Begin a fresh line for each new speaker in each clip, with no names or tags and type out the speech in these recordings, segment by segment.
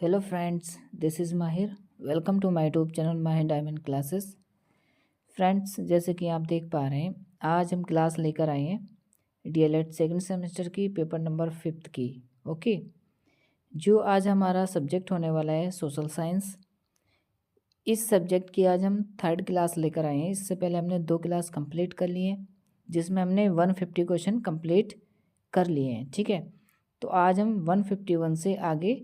Hello friends, this is Mahir. Welcome to my YouTube channel Mahir diamond classes. Friends, जैसे कि आप देख पा रहे हैं, आज हम क्लास लेकर आए हैं डीएलएड सेकंड सेमेस्टर की पेपर नंबर 5 की। ओके, जो आज हमारा सब्जेक्ट होने वाला है सोशल साइंस। इस सब्जेक्ट की आज हम थर्ड क्लास लेकर आए हैं। इससे पहले हमने 2 क्लास कंप्लीट कर लिए हैं, जिसमें हमने 150 क्वेश्चन कंप्लीट कर लिए हैं। ठीक है, तो आज हम 151 से आगे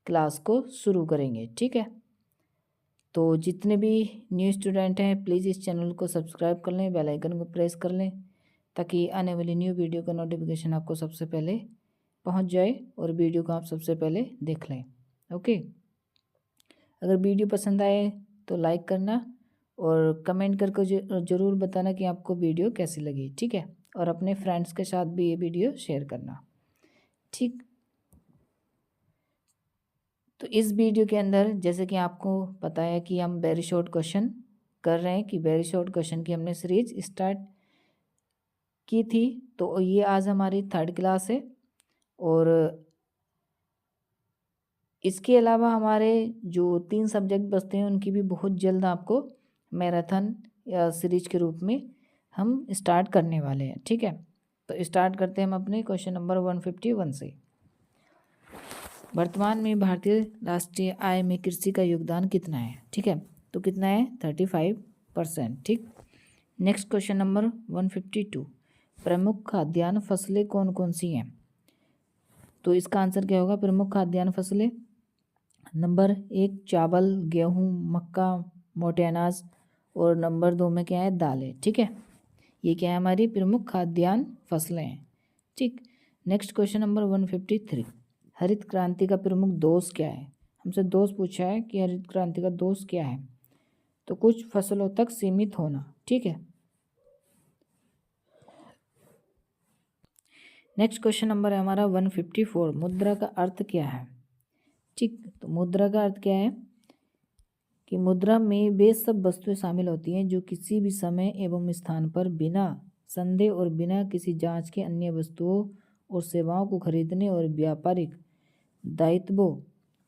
क्लास को शुरू करेंगे। ठीक है, तो जितने भी न्यू स्टूडेंट हैं प्लीज़ इस चैनल को सब्सक्राइब कर लें, बेल आइकन को प्रेस कर लें, ताकि आने वाली न्यू वीडियो का नोटिफिकेशन आपको सबसे पहले पहुंच जाए और वीडियो को आप सबसे पहले देख लें। ओके, अगर वीडियो पसंद आए तो लाइक करना और कमेंट करके ज़रूर बताना कि आपको वीडियो कैसी लगी। ठीक है, और अपने फ्रेंड्स के साथ भी ये वीडियो शेयर करना। ठीक, तो इस वीडियो के अंदर जैसे कि आपको पता है कि हम वेरी शॉर्ट क्वेश्चन कर रहे हैं, कि वेरी शॉर्ट क्वेश्चन की हमने सीरीज स्टार्ट की थी। तो ये आज हमारी थर्ड क्लास है, और इसके अलावा हमारे जो 3 सब्जेक्ट बचते हैं उनकी भी बहुत जल्द आपको मैराथन या सीरीज के रूप में हम स्टार्ट करने वाले हैं। ठीक है, तो स्टार्ट करते हैं हम अपने क्वेश्चन नंबर 151 से। वर्तमान में भारतीय राष्ट्रीय आय में कृषि का योगदान कितना है? ठीक है, तो कितना है? 35%। ठीक, नेक्स्ट क्वेश्चन नंबर 152, प्रमुख खाद्यान्न फसलें कौन कौन सी हैं? तो इसका आंसर क्या होगा? प्रमुख खाद्यान्न फसलें नंबर 1 चावल, गेहूँ, मक्का, मोटे अनाज, और नंबर 2 में क्या है? दालें। ठीक है, ये क्या है? हमारी प्रमुख खाद्यान्न फसलें हैं। ठीक, नेक्स्ट क्वेश्चन नंबर 153, हरित क्रांति का प्रमुख दोष क्या है? हमसे दोष पूछा है कि हरित क्रांति का दोष क्या है, तो कुछ फसलों तक सीमित होना। ठीक है, नेक्स्ट क्वेश्चन नंबर है हमारा 154, मुद्रा का अर्थ क्या है? ठीक, तो मुद्रा का अर्थ क्या है कि मुद्रा में वे सब वस्तुएं शामिल होती हैं जो किसी भी समय एवं स्थान पर बिना संदेह और बिना किसी जांच के अन्य वस्तुओं और सेवाओं को खरीदने और व्यापारिक दायित्वों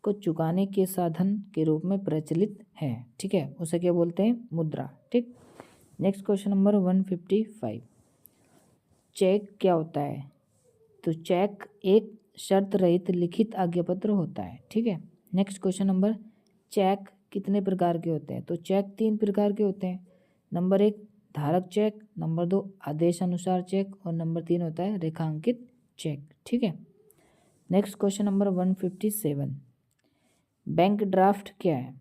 को चुकाने के साधन के रूप में प्रचलित है। ठीक है, उसे क्या बोलते हैं? मुद्रा। ठीक, नेक्स्ट क्वेश्चन नंबर 155, चेक क्या होता है? तो चेक एक शर्त रहित लिखित आज्ञापत्र होता है। ठीक है, नेक्स्ट क्वेश्चन नंबर, चेक कितने प्रकार के होते हैं? तो चेक 3 प्रकार के होते हैं। नंबर 1 धारक चेक, नंबर 2 आदेश अनुसार चेक, और नंबर 3 होता है रेखांकित चेक। ठीक है, next question number 157, bank draft क्या है?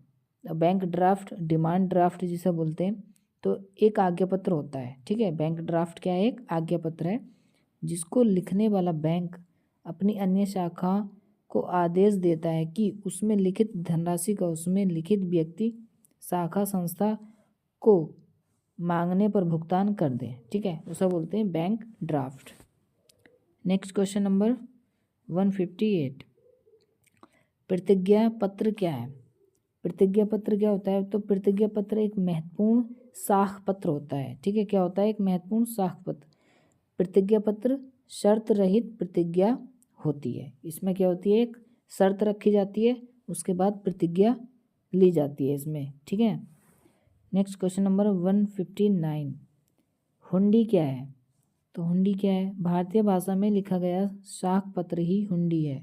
बैंक ड्राफ्ट डिमांड ड्राफ्ट जिसे बोलते हैं, तो एक आज्ञापत्र होता है। ठीक है, बैंक ड्राफ्ट क्या है? एक आज्ञापत्र है जिसको लिखने वाला बैंक अपनी अन्य शाखा को आदेश देता है कि उसमें लिखित धनराशि का उसमें लिखित व्यक्ति शाखा संस्था को मांगने पर भुगतान कर दे। ठीक है, उसे बोलते हैं bank draft. Next question number 158, प्रतिज्ञा पत्र क्या है? प्रतिज्ञा पत्र क्या होता है? तो प्रतिज्ञा पत्र एक महत्वपूर्ण साख पत्र होता है। ठीक है, क्या होता है? एक महत्वपूर्ण साख पत्र। प्रतिज्ञा पत्र शर्त रहित प्रतिज्ञा होती है। इसमें क्या होती है? एक शर्त रखी जाती है, उसके बाद प्रतिज्ञा ली जाती है इसमें। ठीक है, नेक्स्ट क्वेश्चन नंबर 159, हुंडी क्या है? तो हुंडी क्या है? भारतीय भाषा में लिखा गया साख पत्र ही हुंडी है,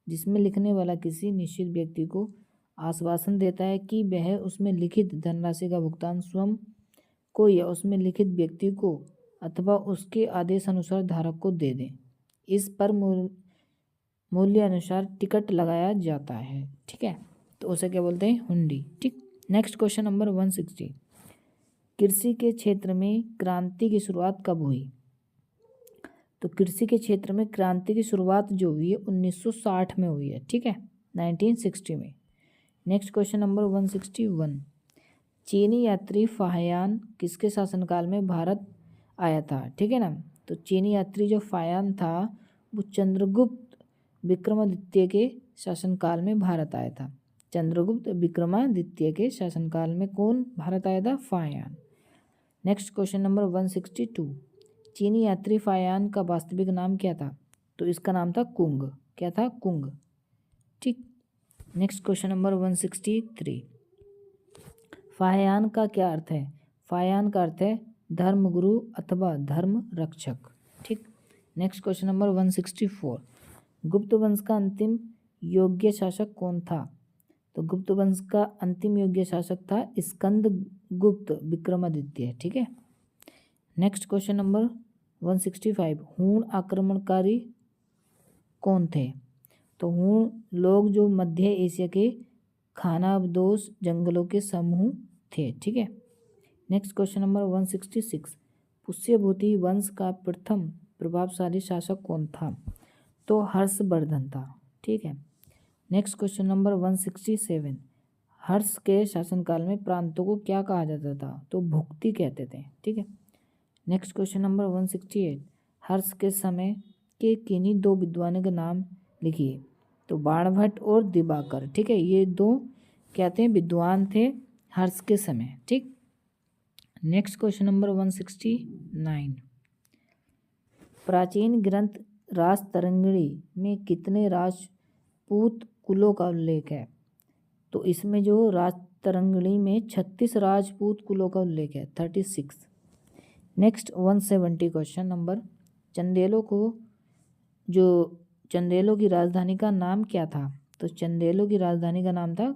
जिसमें लिखने वाला किसी निश्चित व्यक्ति को आश्वासन देता है कि वह उसमें लिखित धनराशि का भुगतान स्वयं को या उसमें लिखित व्यक्ति को अथवा उसके आदेश अनुसार धारक को दे दें। इस पर मूल्य अनुसार टिकट लगाया जाता है। ठीक है, तो उसे क्या बोलते हैं? हुंडी। ठीक, नेक्स्ट क्वेश्चन नंबर 160, कृषि के क्षेत्र में क्रांति की शुरुआत कब हुई? तो कृषि के क्षेत्र में क्रांति की शुरुआत जो हुई है 1960 में हुई है। ठीक है, 1960 में। नेक्स्ट क्वेश्चन नंबर 161, चीनी यात्री फाहियान किसके शासनकाल में भारत आया था? ठीक है ना, तो चीनी यात्री जो फाहियान था वो चंद्रगुप्त विक्रमादित्य के शासनकाल में भारत आया था। चंद्रगुप्त विक्रमादित्य के शासनकाल में कौन भारत आया था? फाहियान। नेक्स्ट क्वेश्चन नंबर 162, चीनी यात्री फाहियान का वास्तविक नाम क्या था? तो इसका नाम था कुंग। क्या था? कुंग। ठीक, नेक्स्ट क्वेश्चन नंबर 163, फाह्यान का क्या अर्थ है? फाह्यान का अर्थ है धर्मगुरु अथवा धर्म रक्षक। ठीक। नेक्स्ट क्वेश्चन नंबर 164, गुप्त वंश का अंतिम योग्य शासक कौन था? तो गुप्त वंश का अंतिम योग्य शासक था स्कंद गुप्त विक्रमादित्य। ठीक है। नेक्स्ट क्वेश्चन नंबर 165, हूण आक्रमणकारी कौन थे? तो हूण लोग जो मध्य एशिया के खानाबदोश जंगलों के समूह थे। ठीक है। नेक्स्ट क्वेश्चन नंबर 166, पुष्यभूति वंश का प्रथम प्रभावशाली शासक कौन था? तो हर्षवर्धन था। ठीक है। नेक्स्ट क्वेश्चन नंबर 167, हर्ष के शासनकाल में प्रांतों को क्या कहा जाता था? तो भुक्ति कहते थे। ठीक है। नेक्स्ट क्वेश्चन नंबर 168, हर्ष के समय के किन्हीं दो विद्वानों के नाम लिखिए। तो बाणभट्ट और दिवाकर। ठीक है। ये दो कहते हैं विद्वान थे हर्ष के समय। ठीक। नेक्स्ट क्वेश्चन नंबर 169, प्राचीन ग्रंथ राजतरंगिणी में कितने राजपूत कुलों का उल्लेख है? तो इसमें जो राजतरंगिणी में 36 राजपूत कुलों का उल्लेख है, 36। नेक्स्ट 170 क्वेश्चन नंबर, चंदेलों की राजधानी का नाम क्या था? तो चंदेलों की राजधानी का नाम था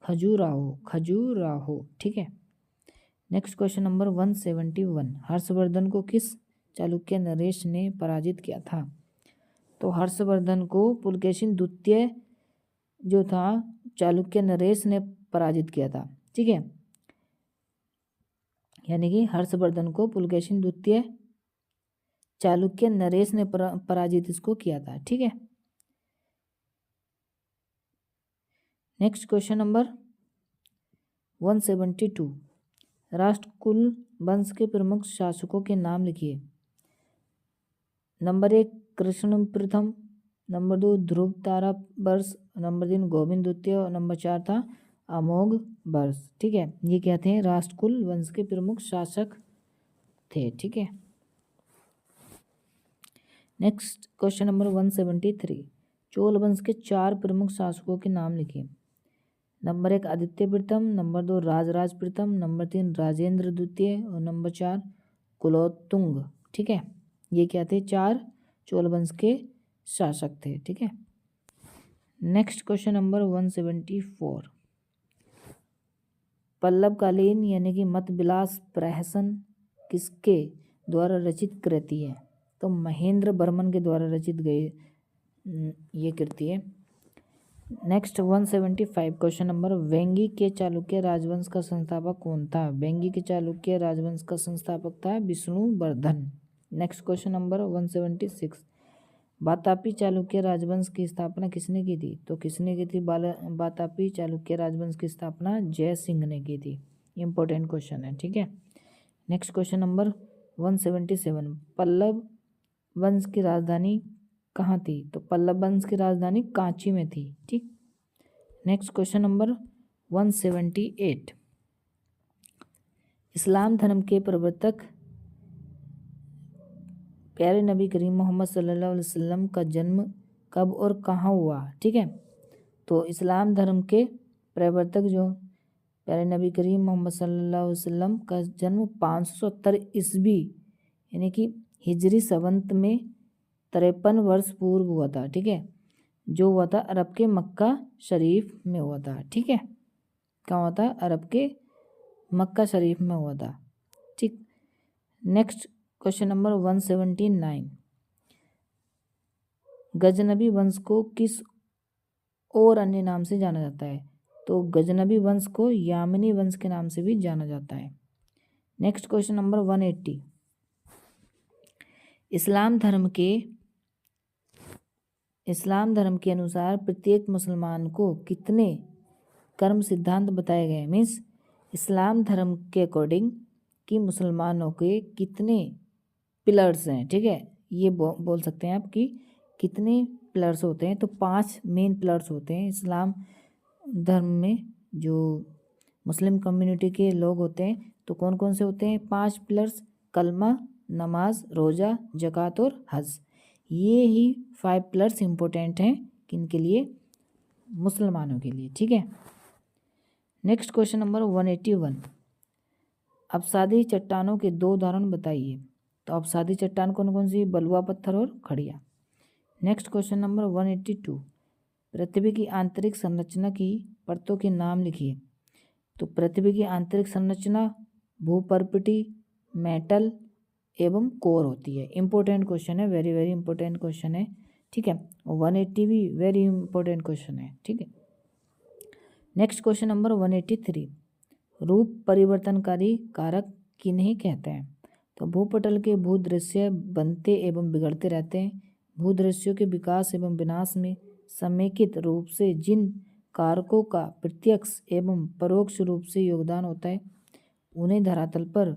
खजुराहो। ठीक है। नेक्स्ट क्वेश्चन नंबर 171, हर्षवर्धन को किस चालुक्य नरेश ने पराजित किया था? तो हर्षवर्धन को पुलकेशिन द्वितीय जो था चालुक्य नरेश ने पराजित किया था। ठीक है। यानी कि हर्षवर्धन को पुलकेशिन द्वितीय चालुक्य नरेश ने पराजित इसको किया था। ठीक है। नेक्स्ट क्वेश्चन नंबर 172, राष्ट्रकूल वंश के प्रमुख शासकों के नाम लिखिए। नंबर 1 कृष्ण प्रथम, नंबर 2 ध्रुव तारा वर्ष, नंबर 3 गोविंद द्वितीय और नंबर 4 था अमोघ वर्ष। ठीक है। ये क्या थे? राष्ट्रकूल वंश के प्रमुख शासक थे। ठीक है। नेक्स्ट क्वेश्चन नंबर 173, चोल वंश के 4 प्रमुख शासकों के नाम लिखिए। नंबर 1 आदित्य प्रथम, नंबर 2 राजराज प्रथम, नंबर 3 राजेंद्र द्वितीय और नंबर 4 कुलोत्तुंग। ठीक है। ये क्या थे? 4 चोल वंश के शासक थे। ठीक है। नेक्स्ट क्वेश्चन नंबर 174, पल्लवकालीन यानी कि मत विलास प्रहसन किसके द्वारा रचित कृति है? तो महेंद्र वर्मन के द्वारा रचित गई ये कृति है। नेक्स्ट 175 क्वेश्चन नंबर, वेंगी के चालुक्य राजवंश का संस्थापक कौन था? वेंगी के चालुक्य राजवंश का संस्थापक था Vishnuvardhana. Next question number 176, Vatapi Chalukya राजवंश की स्थापना किसने की थी? तो किसने की थी? वातापी चालुक्य राजवंश की स्थापना जय सिंह ने की थी। इंपॉर्टेंट क्वेश्चन है। ठीक है। नेक्स्ट क्वेश्चन नंबर 177, पल्लव वंश की राजधानी कहाँ थी? तो पल्लव वंश की राजधानी कांची में थी। ठीक। नेक्स्ट क्वेश्चन नंबर 178, इस्लाम धर्म के प्रवर्तक प्यारे नबी करीम मोहम्मद सल्लल्लाहु अलैहि वसल्लम का जन्म कब और कहाँ हुआ? ठीक है। तो इस्लाम धर्म के प्रवर्तक जो प्यारे नबी करीम मोहम्मद सल्लल्लाहु अलैहि वसल्लम का जन्म 570 ईस्वी यानी कि हिजरी संवत में 53 वर्ष पूर्व हुआ था। ठीक है। जो हुआ था अरब के मक्का शरीफ में हुआ था। ठीक है। कहाँ हुआ था? अरब के मक्का शरीफ में हुआ था। ठीक। नेक्स्ट क्वेश्चन नंबर 179, गजनबी वंश को किस और अन्य नाम से जाना जाता है? तो गजनबी वंश को यामिनी वंश के नाम से भी जाना जाता है। नेक्स्ट क्वेश्चन नंबर 180, इस्लाम धर्म के अनुसार प्रत्येक मुसलमान को कितने कर्म सिद्धांत बताए गए? मीन्स इस्लाम धर्म के अकॉर्डिंग कि मुसलमानों के कितने पिलर्स हैं। ठीक है। ये बोल सकते हैं आप कि कितने पिलर्स होते हैं। तो 5 मेन पिलर्स होते हैं इस्लाम धर्म में। जो मुस्लिम कम्युनिटी के लोग होते हैं तो कौन कौन से होते हैं? 5 पिलर्स, कलमा, नमाज, रोज़ा, ज़कात और हज। ये ही 5 पिलर्स इम्पोर्टेंट हैं किनके लिए? मुसलमानों के लिए, ठीक है। नेक्स्ट क्वेश्चन नंबर 181, अवसादी चट्टानों के 2 उदाहरण बताइए। तो अवसादी चट्टान कौन कौन सी? बलुआ पत्थर और खड़िया। नेक्स्ट क्वेश्चन नंबर 182, पृथ्वी की आंतरिक संरचना की परतों के नाम लिखिए। तो पृथ्वी की आंतरिक संरचना भूपर्पटी, मेटल एवं कोर होती है। इंपॉर्टेंट क्वेश्चन है, वेरी वेरी इंपॉर्टेंट क्वेश्चन है, ठीक है। 180 भी वेरी इंपॉर्टेंट क्वेश्चन है, ठीक है। नेक्स्ट क्वेश्चन नंबर 183, रूप परिवर्तनकारी कारक किन्हें कहते हैं? तो भूपटल के भूदृश्य बनते एवं बिगड़ते रहते हैं। भूदृश्यों के विकास एवं विनाश में समेकित रूप से जिन कारकों का प्रत्यक्ष एवं परोक्ष रूप से योगदान होता है उन्हें धरातल पर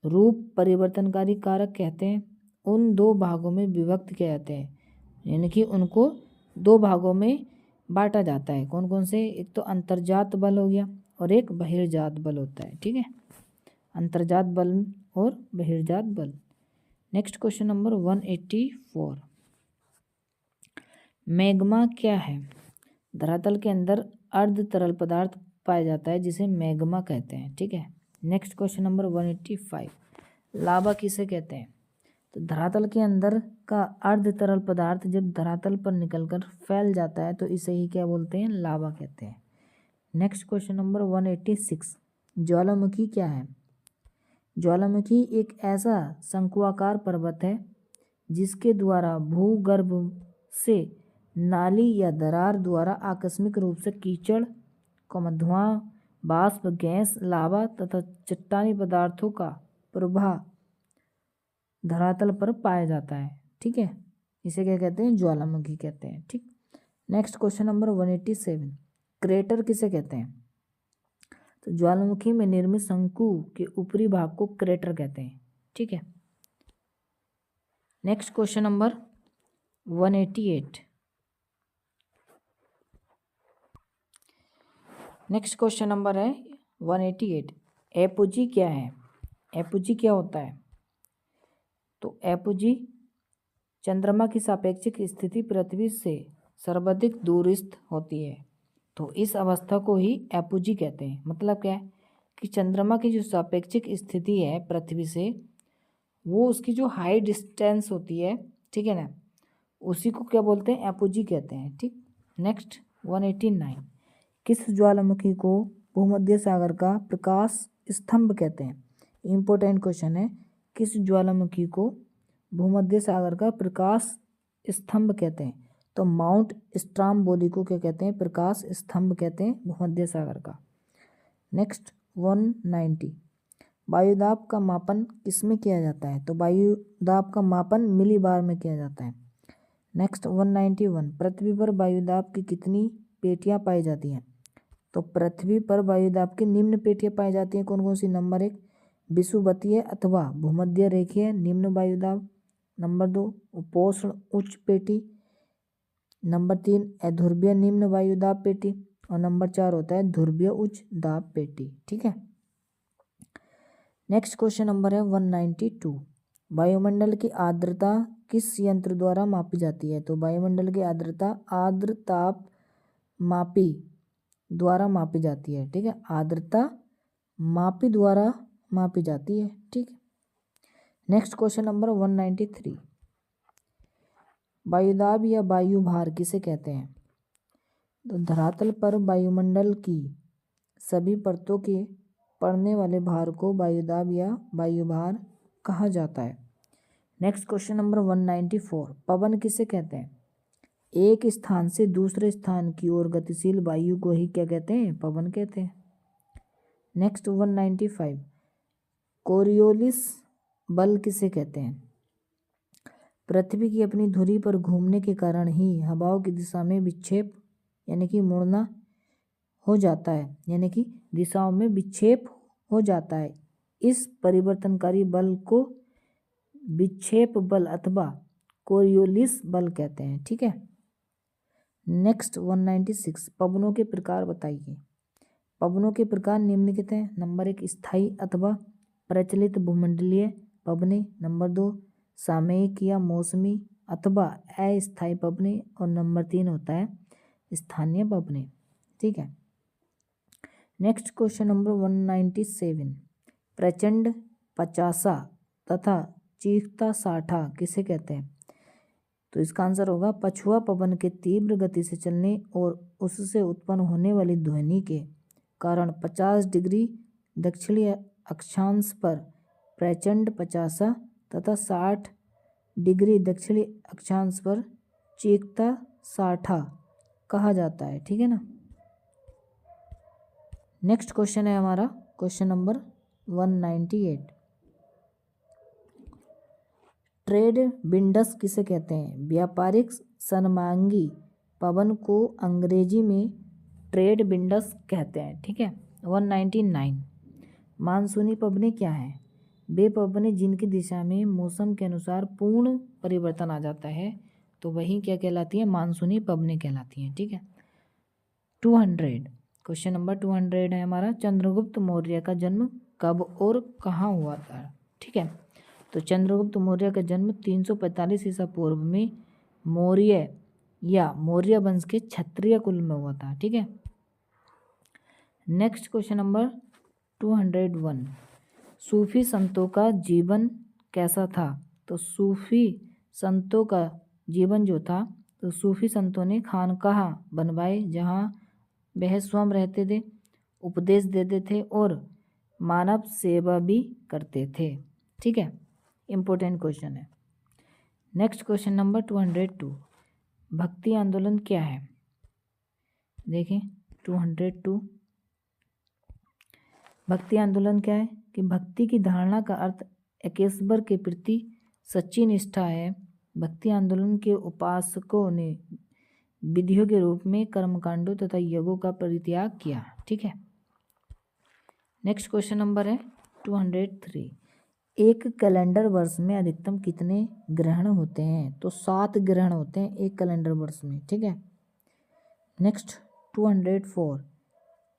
रूप परिवर्तनकारी कारक कहते हैं। उन 2 भागों में विभक्त किया जाते हैं, यानी कि उनको 2 भागों में बांटा जाता है। कौन कौन से? एक तो अंतर्जात बल हो गया और एक बहिर्जात बल होता है, ठीक है। अंतर्जात बल और बहिर्जात बल। नेक्स्ट क्वेश्चन नंबर 184, मैग्मा क्या है? धरातल के अंदर अर्ध तरल पदार्थ पाया जाता है जिसे मैग्मा कहते हैं, ठीक है। नेक्स्ट क्वेश्चन नंबर 185, लावा किसे कहते हैं? तो धरातल के अंदर का अर्ध तरल पदार्थ जब धरातल पर निकलकर फैल जाता है तो इसे ही क्या बोलते हैं? लावा कहते हैं। नेक्स्ट क्वेश्चन नंबर 186, ज्वालामुखी क्या है? ज्वालामुखी एक ऐसा शंकुआकार पर्वत है जिसके द्वारा भूगर्भ से नाली या दरार द्वारा आकस्मिक रूप से कीचड़, धुआं, बाष्प, गैस, लावा तथा चट्टानी पदार्थों का प्रवाह धरातल पर पाया जाता है, ठीक है। इसे क्या कहते हैं? ज्वालामुखी कहते हैं, ठीक। नेक्स्ट क्वेश्चन नंबर 187, क्रेटर किसे कहते हैं? तो ज्वालामुखी में निर्मित शंकु के ऊपरी भाग को क्रेटर कहते हैं, ठीक है। Next question number 188, next question number है 188, एपोजी क्या है? एपोजी क्या होता है? तो एपोजी चंद्रमा की सापेक्षिक स्थिति पृथ्वी से सर्वाधिक दूरस्थ होती है, तो इस अवस्था को ही एपोजी कहते हैं। मतलब क्या है कि चंद्रमा की जो सापेक्षिक स्थिति है पृथ्वी से, वो उसकी जो हाई डिस्टेंस होती है, ठीक है ना, उसी को क्या बोलते हैं? एपोजी कहते हैं, ठीक। नेक्स्ट 189, किस ज्वालामुखी को भूमध्य सागर का प्रकाश स्तंभ कहते हैं? इंपॉर्टेंट क्वेश्चन है, किस ज्वालामुखी को भूमध्य सागर का प्रकाश स्तंभ कहते हैं? तो माउंट स्ट्रामबोली को क्या कहते हैं? प्रकाश स्तंभ कहते हैं भूमध्य सागर का। नेक्स्ट 190, वायुदाब का मापन किसमें किया जाता है? तो वायुदाब का मापन मिलीबार में किया जाता है। नेक्स्ट 191, पृथ्वी पर वायुदाब की कितनी पेटियां पाई जाती हैं? तो पृथ्वी पर वायुदाब की निम्न पेटियां पाई जाती हैं। कौन कौन सी? नंबर 1 विषुवतीय अथवा भूमध्य रेखीय निम्न वायुदाब, नंबर 2 उपोष्ण उच्च पेटी, नंबर 3 अध्रुवीय निम्न वायुदाब पेटी, और नंबर 4 होता है ध्रुवीय उच्च दाब पेटी, ठीक है। नेक्स्ट क्वेश्चन नंबर है 192, वायुमंडल की आर्द्रता किस यंत्र द्वारा मापी जाती है? तो वायुमंडल की आर्द्रता आर्द्रताप मापी द्वारा मापी जाती है, ठीक है। आर्द्रता मापी द्वारा मापी जाती है, ठीक है। नेक्स्ट क्वेश्चन नंबर 193, वायुदाब या वायु भार किसे कहते हैं? तो धरातल पर वायुमंडल की सभी परतों के पड़ने वाले भार को वायुदाब या वायुभार कहा जाता है। नेक्स्ट क्वेश्चन नंबर 194, पवन किसे कहते हैं? एक स्थान से दूसरे स्थान की ओर गतिशील वायु को ही क्या कहते हैं? पवन कहते हैं। नेक्स्ट 195, कोरियोलिस बल किसे कहते हैं? पृथ्वी की अपनी धुरी पर घूमने के कारण ही हवाओं की दिशा में विक्षेप यानी कि मुड़ना हो जाता है, यानी कि दिशाओं में विक्षेप हो जाता है। इस परिवर्तनकारी बल को विक्षेप बल अथवा कोरियोलिस बल कहते हैं, ठीक है। नेक्स्ट 196, पवनों के प्रकार बताइए। पवनों के प्रकार निम्नलिखित हैं। नंबर 1 स्थायी अथवा प्रचलित भूमंडलीय पवनें, नंबर 2 सामयिक या मौसमी अथवा अस्थायी पवनें, और नंबर 3 होता है स्थानीय पब ने। ठीक है, नेक्स्ट क्वेश्चन नंबर 197, प्रचंड पचासा तथा चीखता साठा किसे कहते हैं? तो इसका आंसर होगा पछुआ पवन के तीव्र गति से चलने और उससे उत्पन्न होने वाली ध्वनि के कारण 50 डिग्री दक्षिणी अक्षांश पर प्रचंड पचासा तथा 60 डिग्री दक्षिणी अक्षांश पर चीखता साठा कहा जाता है। ठीक है ना। नेक्स्ट क्वेश्चन है हमारा क्वेश्चन नंबर 198, ट्रेड विंड्स किसे कहते हैं? व्यापारिक सन्मांगी पवन को अंग्रेजी में ट्रेड विंड्स कहते हैं। ठीक है। 199, मानसूनी पवनें क्या हैं? वे पवनें जिनकी दिशा में मौसम के अनुसार पूर्ण परिवर्तन आ जाता है, तो वही क्या कहलाती है? मानसूनी पवनें कहलाती हैं। ठीक है। 200, क्वेश्चन नंबर 200 है हमारा, चंद्रगुप्त मौर्य का जन्म कब और कहाँ हुआ था? ठीक है, तो चंद्रगुप्त मौर्य का जन्म 345 ईसा पूर्व में मौर्य या मौर्य वंश के क्षत्रिय कुल में हुआ था। ठीक है। नेक्स्ट क्वेश्चन नंबर 201, सूफी संतों का जीवन कैसा था? तो सूफी संतों का जीवन जो था, तो सूफी संतों ने खानकाह बनवाए जहाँ वह स्वयं रहते थे, उपदेश देते थे और मानव सेवा भी करते थे। ठीक है, इम्पोर्टेंट क्वेश्चन है। नेक्स्ट क्वेश्चन नंबर 202, भक्ति आंदोलन क्या है? देखें 202, भक्ति आंदोलन क्या है कि भक्ति की धारणा का अर्थ ईश्वर के प्रति सच्ची निष्ठा है। भक्ति आंदोलन के उपासकों ने विधियों के रूप में कर्मकांडों तथा यज्ञों का परित्याग किया। ठीक है। नेक्स्ट क्वेश्चन नंबर है 203, एक कैलेंडर वर्ष में अधिकतम कितने ग्रहण होते हैं? तो 7 ग्रहण होते हैं एक कैलेंडर वर्ष में। ठीक है। नेक्स्ट 204,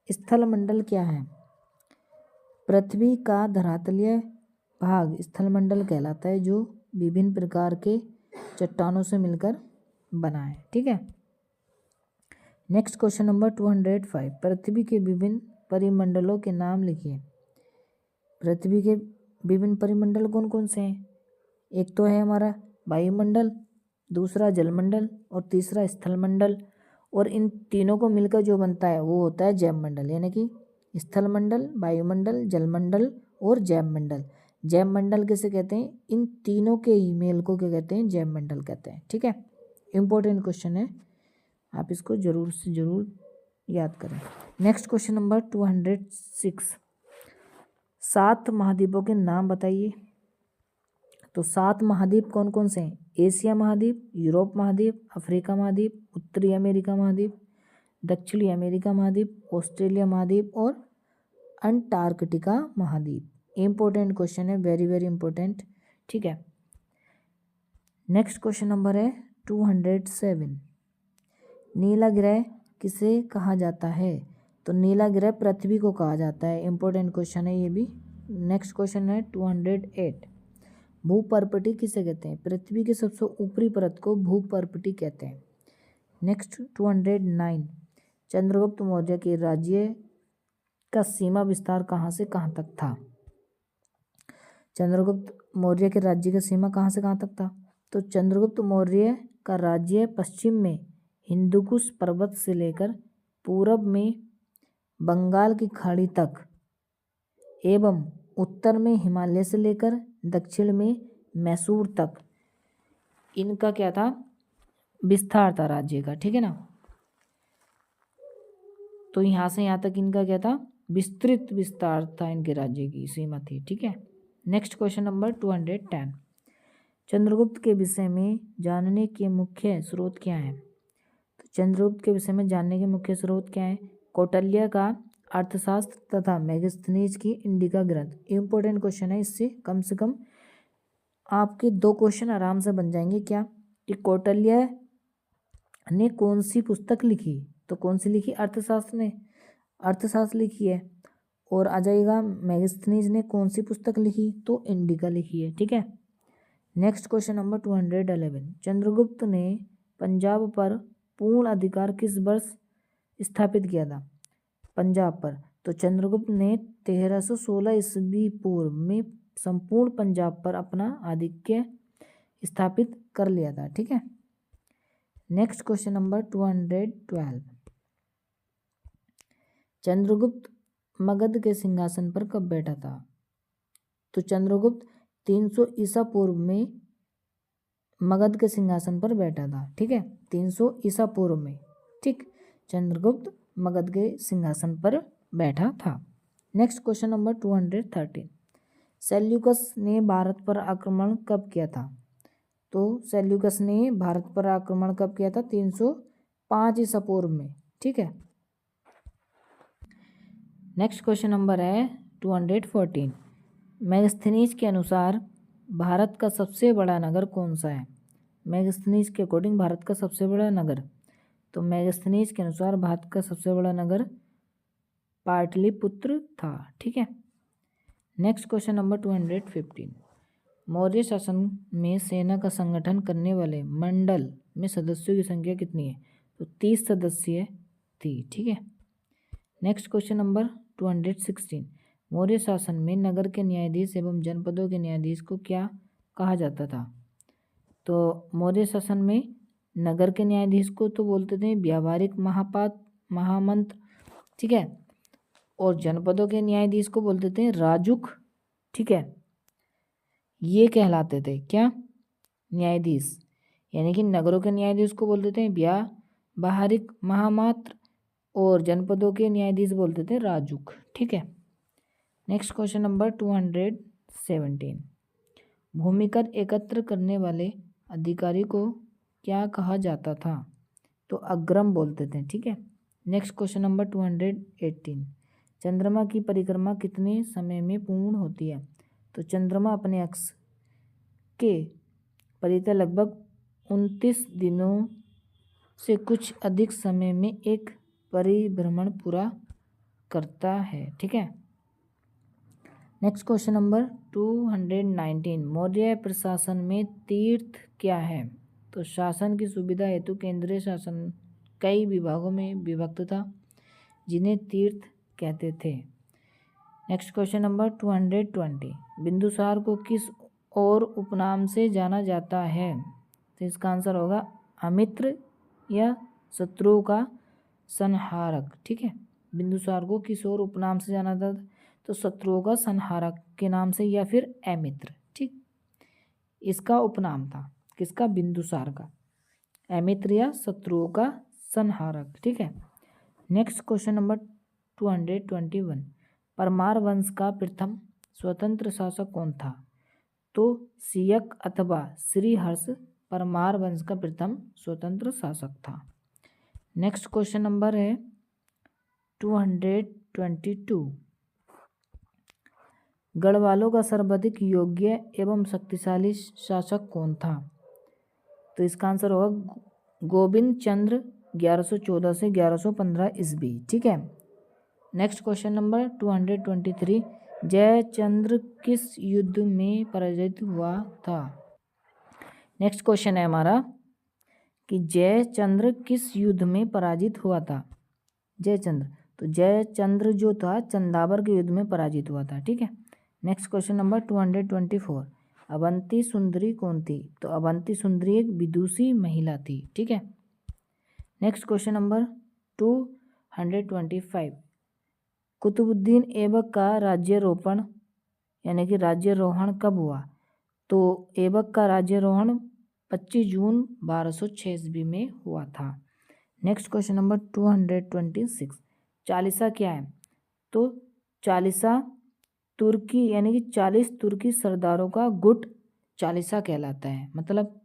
स्थलमंडल क्या है? पृथ्वी का धरातलीय भाग स्थलमंडल कहलाता है, जो विभिन्न प्रकार के चट्टानों से मिलकर बना है। ठीक है। नेक्स्ट क्वेश्चन नंबर 205, पृथ्वी के विभिन्न परिमंडलों के नाम लिखिए। पृथ्वी के विभिन्न परिमंडल कौन कौन से हैं? एक तो है हमारा वायुमंडल, दूसरा जलमंडल और तीसरा स्थलमंडल, और इन तीनों को मिलकर जो बनता है वो होता है जैवमंडल, यानी कि स्थलमंडल, वायुमंडल, जलमंडल और जैवमंडल। जैवमंडल किसे कहते हैं? इन तीनों के ही मेल को क्या कहते हैं? जैवमंडल कहते हैं। ठीक है, इंपॉर्टेंट क्वेश्चन है, आप इसको जरूर से जरूर याद करें। नेक्स्ट क्वेश्चन नंबर 206, 7 महाद्वीपों के नाम बताइए। तो 7 महाद्वीप कौन कौन से हैं? एशिया महाद्वीप, यूरोप महाद्वीप, अफ्रीका महाद्वीप, उत्तरी अमेरिका महाद्वीप, दक्षिणी अमेरिका महाद्वीप, ऑस्ट्रेलिया महाद्वीप और अंटार्कटिका महाद्वीप। इंपॉर्टेंट क्वेश्चन है, वेरी वेरी इंपॉर्टेंट। ठीक है। नेक्स्ट क्वेश्चन नंबर है 207, नीला ग्रह किसे कहा जाता है? तो नीला ग्रह पृथ्वी को कहा जाता है। इंपॉर्टेंट क्वेश्चन है ये भी। नेक्स्ट क्वेश्चन है 208, भूपर्पटी किसे कहते हैं? पृथ्वी की सबसे ऊपरी परत को भूपर्पटी कहते हैं। नेक्स्ट 209, चंद्रगुप्त मौर्य के राज्य का सीमा विस्तार कहाँ से कहाँ तक था? चंद्रगुप्त मौर्य के राज्य का सीमा कहाँ से कहाँ तक था? तो चंद्रगुप्त मौर्य का राज्य पश्चिम में हिंदुकुश पर्वत से लेकर पूरब में बंगाल की खाड़ी तक एवं उत्तर में हिमालय से लेकर दक्षिण में मैसूर तक इनका क्या था? विस्तार था राज्य का। ठीक है ना। तो यहाँ से यहाँ तक इनका क्या था? विस्तृत विस्तार था, इनके राज्य की सीमा थी। ठीक है। नेक्स्ट क्वेश्चन नंबर 210, चंद्रगुप्त के विषय में जानने के मुख्य स्रोत क्या हैं? तो चंद्रगुप्त के विषय में जानने के मुख्य स्रोत क्या हैं? कौटिल्य का अर्थशास्त्र तथा मेगास्थनीज की इंडिका ग्रंथ। इंपॉर्टेंट क्वेश्चन है, इससे कम से कम आपके 2 क्वेश्चन आराम से बन जाएंगे। क्या कि कौटिल्य ने कौन सी पुस्तक लिखी? तो कौन सी लिखी? अर्थशास्त्र ने अर्थशास्त्र लिखी है। और आ जाएगा मेगास्थनीज ने कौन सी पुस्तक लिखी? तो इंडिका लिखी है। ठीक है। नेक्स्ट क्वेश्चन नंबर 211, चंद्रगुप्त ने पंजाब पर पूर्ण अधिकार किस वर्ष स्थापित किया था पंजाब पर? तो चंद्रगुप्त ने 1316 ईस्वी पूर्व में संपूर्ण पंजाब पर अपना आधिपत्य स्थापित कर लिया था। ठीक है। Next question number 212। Chandragupta Magadh के सिंहासन पर कब बैठा था? तो चंद्रगुप्त 300 ईसा पूर्व में मगध के सिंहासन पर बैठा था। ठीक है, 300 ईसा पूर्व में। ठीक, चंद्रगुप्त मगध के सिंहासन पर बैठा था। Next question number 213। सेल्यूकस ने भारत पर आक्रमण कब किया था? तो सेल्यूकस ने भारत पर आक्रमण कब किया था? 305 ईसा पूर्व में। ठीक है। नेक्स्ट क्वेश्चन नंबर है 214। मेगास्थनीज के अनुसार भारत का सबसे बड़ा नगर कौन सा है? मेगास्थनीज के अकॉर्डिंग भारत का सबसे बड़ा नगर, तो मेगास्थनीज के अनुसार भारत का सबसे बड़ा नगर पाटलिपुत्र था। ठीक है। Next question number 215। मौर्य शासन में सेना का संगठन करने वाले मंडल में सदस्यों की संख्या कितनी है? तो 30 सदस्य थी। ठीक है। Next question number 216। मौर्य शासन में नगर के न्यायाधीश एवं जनपदों के न्यायाधीश को क्या कहा जाता था? तो मौर्य शासन में नगर के न्यायाधीश को तो बोलते थे व्यावहारिक महामंत्र। ठीक है। और जनपदों के न्यायाधीश को बोलते थे राजुक। ठीक है, ये कहलाते थे क्या? न्यायाधीश। यानी कि नगरों के न्यायाधीश को बोलते थे व्यावहारिक महामात्र और जनपदों के न्यायाधीश बोलते थे राजुक। ठीक है। Next question number 217। भूमिकर एकत्र करने वाले अधिकारी को क्या कहा जाता था? तो अग्रम बोलते थे। ठीक है। Next question number 218। चंद्रमा की परिक्रमा कितने समय में पूर्ण होती है? तो चंद्रमा अपने अक्ष के परितः लगभग 29 दिनों से कुछ अधिक समय में एक परिभ्रमण पूरा करता है। ठीक है। Next question number 219। मौर्य प्रशासन में तीर्थ क्या है? तो शासन की सुविधा हेतु केंद्रीय शासन कई विभागों में विभक्त था, जिन्हें तीर्थ कहते थे। Next question number 220। बिंदुसार को किस और उपनाम से जाना जाता है? तो इसका आंसर होगा अमित्र या शत्रुओं का संहारक। ठीक है। बिंदुसार को किस और उपनाम से जाना जाता? तो शत्रुओं का संहारक के नाम से या फिर अमित्र। ठीक, इसका उपनाम था किसका? बिंदुसार का। अमित्र या शत्रुओं का संहारक। ठीक है। Next question number 221। परमार वंश का प्रथम स्वतंत्र शासक कौन था? तो सियक अथवा श्रीहर्ष परमार वंश का प्रथम स्वतंत्र शासक था। नेक्स्ट क्वेश्चन नंबर है 222। गढ़वालों का सर्वाधिक योग्य एवं शक्तिशाली शासक कौन था? तो इसका आंसर होगा गोविंद चंद्र 1114 से 1115 ईस्वी। ठीक है। Next question number 223। जयचंद्र किस युद्ध में पराजित हुआ था? नेक्स्ट क्वेश्चन है हमारा कि जयचंद्र किस युद्ध में पराजित हुआ था? जयचंद्र, तो जयचंद्र जो था चंदावर के युद्ध में पराजित हुआ था। ठीक है। Next question number 224। अवंती सुंदरी कौन थी? तो अवंती सुंदरी एक विदुषी महिला थी। ठीक है। Next question number 225। Qutbuddin Aibak का राज्यारोहण यानी कि राज्यारोहण कब हुआ? तो ऐबक का राज्यारोहण 25 जून 1206 ईस्वी में हुआ था। Next question number 226। चालीसा क्या है? तो चालीसा तुर्की यानी कि 40 तुर्की सरदारों का गुट चालीसा कहलाता है। मतलब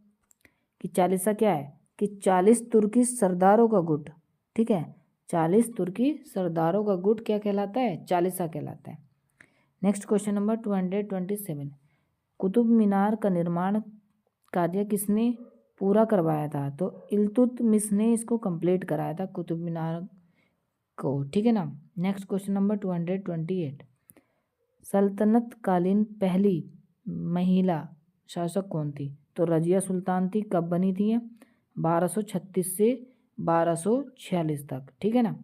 कि चालीसा क्या है? कि 40 तुर्की सरदारों का गुट। ठीक है, 40 तुर्की सरदारों का गुट क्या कहलाता है? चालीसा कहलाता है। Next question number 227। Qutub Minar का निर्माण कार्य किसने पूरा करवाया था? तो इल्तुतमिश ने इसको कंप्लीट कराया था कुतुब मीनार को। ठीक है ना। Next question number 228। सल्तनत कालीन पहली महिला शासक कौन थी? तो रजिया सुल्तान थी। कब बनी थी? 1236 से 1246 तक, ठीक है ना।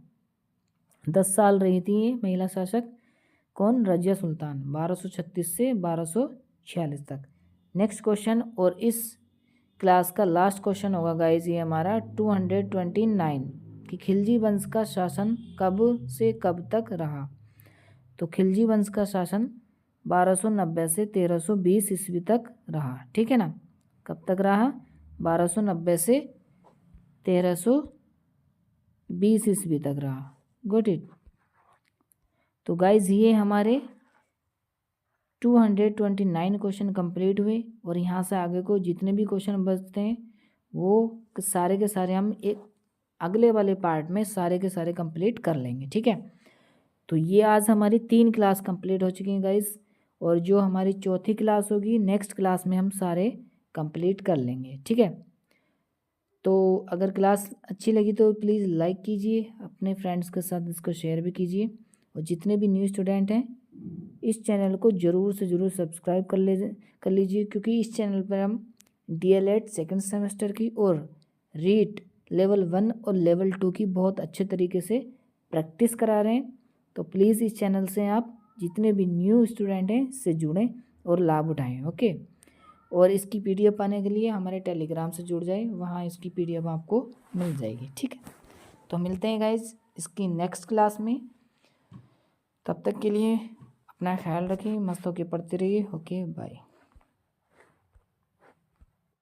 10 साल रही थी ये महिला शासक, कौन, रजिया सुल्तान, 1236 से 1246 तक। नेक्स्ट क्वेश्चन, और इस क्लास का लास्ट क्वेश्चन होगा गाइज ये हमारा 229 कि खिलजी वंश का शासन कब से कब तक रहा। तो खिलजी वंश का शासन 1290 से 1320 ईस्वी तक रहा, ठीक है ना। कब तक रहा, 1290 से 1320 ईस्वी तक रहा। Good it. तो गाइज ये हमारे 229 क्वेश्चन कंप्लीट हुए, और यहाँ से आगे को जितने भी क्वेश्चन बचते हैं वो सारे के सारे हम एक अगले वाले पार्ट में सारे के सारे कंप्लीट कर लेंगे, ठीक है। तो ये आज हमारी 3 क्लास कंप्लीट हो चुकी हैं गाइस, और जो हमारी चौथी क्लास होगी नेक्स्ट क्लास में हम सारे कंप्लीट कर लेंगे, ठीक है। तो अगर क्लास अच्छी लगी तो प्लीज़ लाइक कीजिए, अपने फ्रेंड्स के साथ इसको शेयर भी कीजिए, और जितने भी न्यू स्टूडेंट हैं इस चैनल को ज़रूर से ज़रूर सब्सक्राइब कर लीजिए, क्योंकि इस चैनल पर हम DL.ED सेकेंड सेमेस्टर की और रीट लेवल 1 और लेवल 2 की बहुत अच्छे तरीके से प्रैक्टिस करा रहे हैं। तो प्लीज़ इस चैनल से आप जितने भी न्यू स्टूडेंट हैं इससे जुड़ें और लाभ उठाएं, ओके। और इसकी PDF पाने के लिए हमारे टेलीग्राम से जुड़ जाए, वहाँ इसकी PDF आपको मिल जाएगी, ठीक है। तो मिलते हैं गाइज इसकी नेक्स्ट क्लास में, तब तक के लिए अपना ख्याल रखिए, मस्त होके पढ़ते रहिए, ओके बाय।